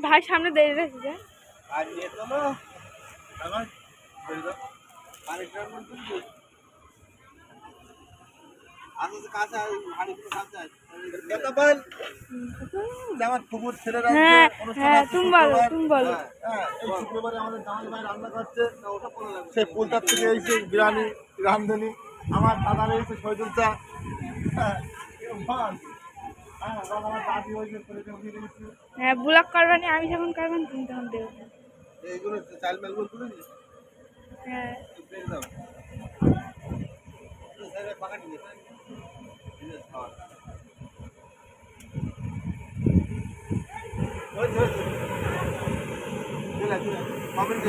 ভাই সামনে দাঁড়িয়ে রেখেছে আর নিয়ে চলো আমার আরেকটা শুক্রবারে আমাদের জামাই ভাই রান্না করছে সেই পুলতার থেকে এসে বিরিয়ানি রামধনি আমার দাদার এসে শহীদুল চা হ্যাঁ ব্লগ করবানি আমি যখন করবেন তুমি তখন দেবো এইগুলো চাল মেলগুলো তুলে দিস হ্যাঁ কমেন্ট